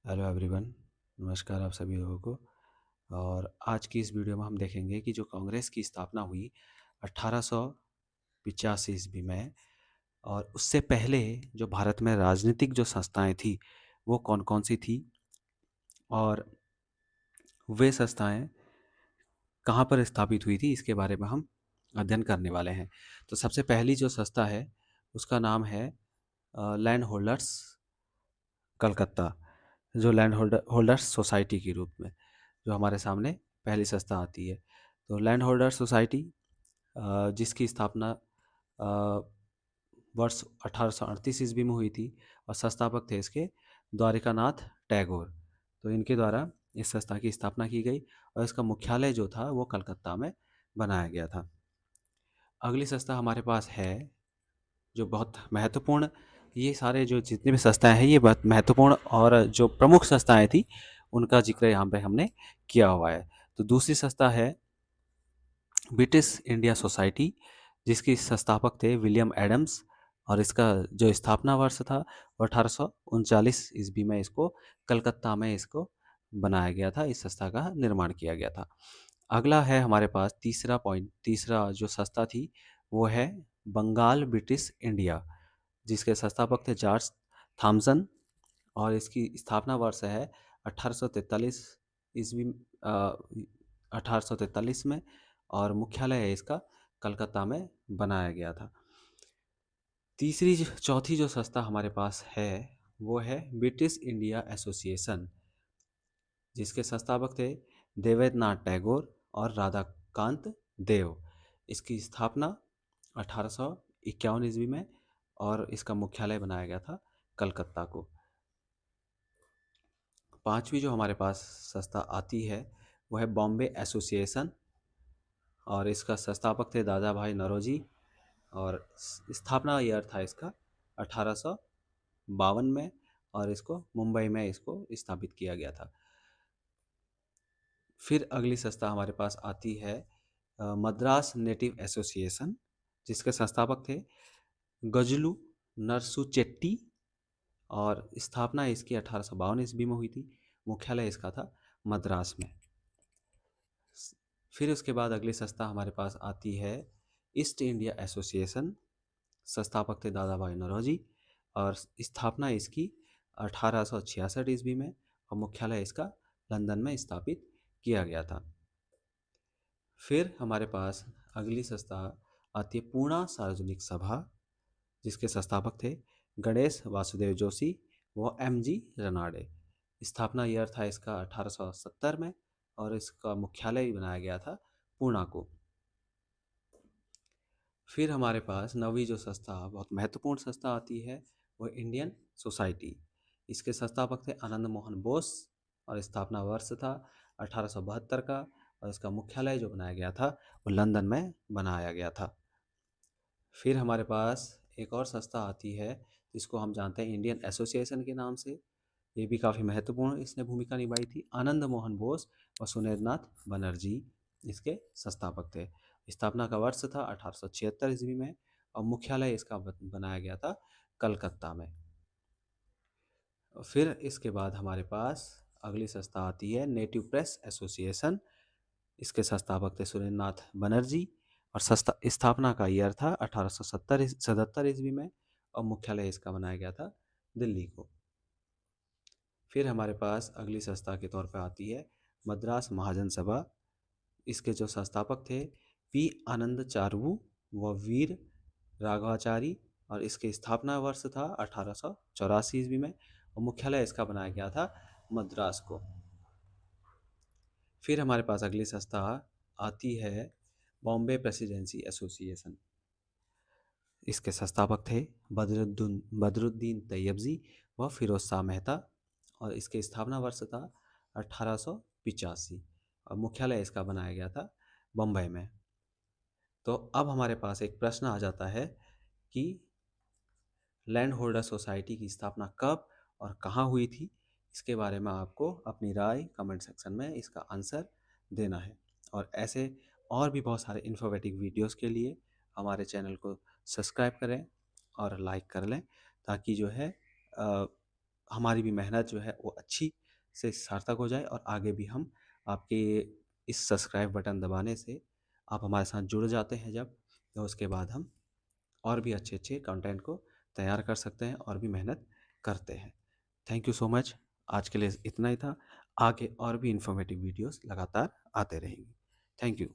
Hello everyone. नमस्कार आप सभी लोगों को। और आज की इस वीडियो में हम देखेंगे कि जो कांग्रेस की स्थापना हुई 1885 ईस्वी में, और उससे पहले जो भारत में राजनीतिक जो संस्थाएं थी वो कौन कौन सी थी, और वे संस्थाएं कहाँ पर स्थापित हुई थी, इसके बारे में हम अध्ययन करने वाले हैं। तो सबसे पहली जो संस्था है उसका नाम है लैंड होल्डर्स कलकत्ता, जो लैंड होल्डर्स सोसाइटी के रूप में जो हमारे सामने पहली संस्था आती है। तो लैंड होल्डर सोसाइटी, जिसकी स्थापना वर्ष 1838 ईस्वी में हुई थी, और संस्थापक थे इसके द्वारिकानाथ टैगोर। तो इनके द्वारा इस संस्था की स्थापना की गई, और इसका मुख्यालय जो था वो कलकत्ता में बनाया गया था। अगली संस्था हमारे पास है जो बहुत महत्वपूर्ण, ये सारे जो जितने भी संस्थाएं हैं ये बहुत महत्वपूर्ण और जो प्रमुख संस्थाएं थी उनका जिक्र यहाँ पे हमने किया हुआ है। तो दूसरी संस्था है ब्रिटिश इंडिया सोसाइटी, जिसके संस्थापक थे विलियम एडम्स, और इसका जो स्थापना वर्ष था वो 1839 ईस्वी में इसको कलकत्ता में इसको बनाया गया था, इस संस्था का निर्माण किया गया था। अगला है हमारे पास तीसरा जो संस्था थी वो है बंगाल ब्रिटिश इंडिया, जिसके संस्थापक थे जॉर्ज थॉमसन, और इसकी स्थापना वर्ष है 1843 ईस्वी 1843 में, और मुख्यालय है इसका कलकत्ता में बनाया गया था। चौथी जो संस्था हमारे पास है वो है ब्रिटिश इंडिया एसोसिएशन, जिसके संस्थापक थे देवेंद्रनाथ टैगोर और राधाकांत देव। इसकी स्थापना 1851 ईस्वी में, और इसका मुख्यालय बनाया गया था कलकत्ता को। पांचवी जो हमारे पास संस्था आती है वो है बॉम्बे एसोसिएशन, और इसका संस्थापक थे दादा भाई नौरोजी, और स्थापना ईयर था इसका 1852 में, और इसको मुंबई में इसको स्थापित किया गया था। फिर अगली संस्था हमारे पास आती है मद्रास नेटिव एसोसिएशन, जिसके संस्थापक थे गजलू नरसू चेट्टी, और स्थापना इसकी 1852 ईस्वी में हुई थी। मुख्यालय इसका था मद्रास में। फिर उसके बाद अगली संस्था हमारे पास आती है ईस्ट इंडिया एसोसिएशन, संस्थापक थे दादा भाई नौरोजी, और स्थापना इसकी 1866 ईस्वी में, और मुख्यालय इसका लंदन में स्थापित किया गया था। फिर हमारे पास अगली संस्था आती है पूर्णा सार्वजनिक सभा, जिसके संस्थापक थे गणेश वासुदेव जोशी व एम जी रनाडे। स्थापना ईयर था इसका 1870 में, और इसका मुख्यालय बनाया गया था पूना को। फिर हमारे पास नवी जो संस्था बहुत महत्वपूर्ण संस्था आती है वो इंडियन सोसाइटी। इसके संस्थापक थे आनंद मोहन बोस, और स्थापना वर्ष था 1872 का, और इसका मुख्यालय जो बनाया गया था वो लंदन में बनाया गया था। फिर हमारे पास एक और संस्था आती है जिसको हम जानते हैं इंडियन एसोसिएशन के नाम से। ये भी काफ़ी महत्वपूर्ण इसने भूमिका निभाई थी। आनंद मोहन बोस और सुरेंद्रनाथ बनर्जी इसके संस्थापक थे। स्थापना का वर्ष था 1876 ईस्वी में, और मुख्यालय इसका बनाया गया था कलकत्ता में। फिर इसके बाद हमारे पास अगली संस्था आती है नेटिव प्रेस एसोसिएशन। इसके संस्थापक थे सुरेंद्रनाथ बनर्जी, और स्थापना का ईयर था 1877 ईस्वी में, और मुख्यालय इसका बनाया गया था दिल्ली को। फिर हमारे पास अगली संस्था के तौर पर आती है मद्रास महाजन सभा। इसके जो संस्थापक थे पी आनंद चारवू व वीर राघवाचारी, और इसके स्थापना वर्ष था 1884 ईस्वी में, और मुख्यालय इसका बनाया गया था मद्रास को। फिर हमारे पास अगली संस्था आती है बॉम्बे प्रेसिडेंसी एसोसिएशन। इसके संस्थापक थे बदरुद्दीन तैयबजी व फिरोज शाह मेहता, और इसके स्थापना वर्ष था 1885, और मुख्यालय इसका बनाया गया था बम्बई में। तो अब हमारे पास एक प्रश्न आ जाता है कि लैंड होल्डर सोसाइटी की स्थापना कब और कहाँ हुई थी। इसके बारे में आपको अपनी राय कमेंट सेक्शन में इसका आंसर देना है, और ऐसे और भी बहुत सारे इन्फॉर्मेटिव वीडियोस के लिए हमारे चैनल को सब्सक्राइब करें और लाइक कर लें, ताकि जो है हमारी भी मेहनत जो है वो अच्छी से सार्थक हो जाए और आगे भी हम आपके इस सब्सक्राइब बटन दबाने से आप हमारे साथ जुड़ जाते हैं जब, तो उसके बाद हम और भी अच्छे-अच्छे कंटेंट को तैयार कर सकते हैं और भी मेहनत करते हैं। Thank you so much. आज के लिए इतना ही था। आगे और भी इन्फॉर्मेटिव वीडियोज़ लगातार आते रहेंगी। Thank you.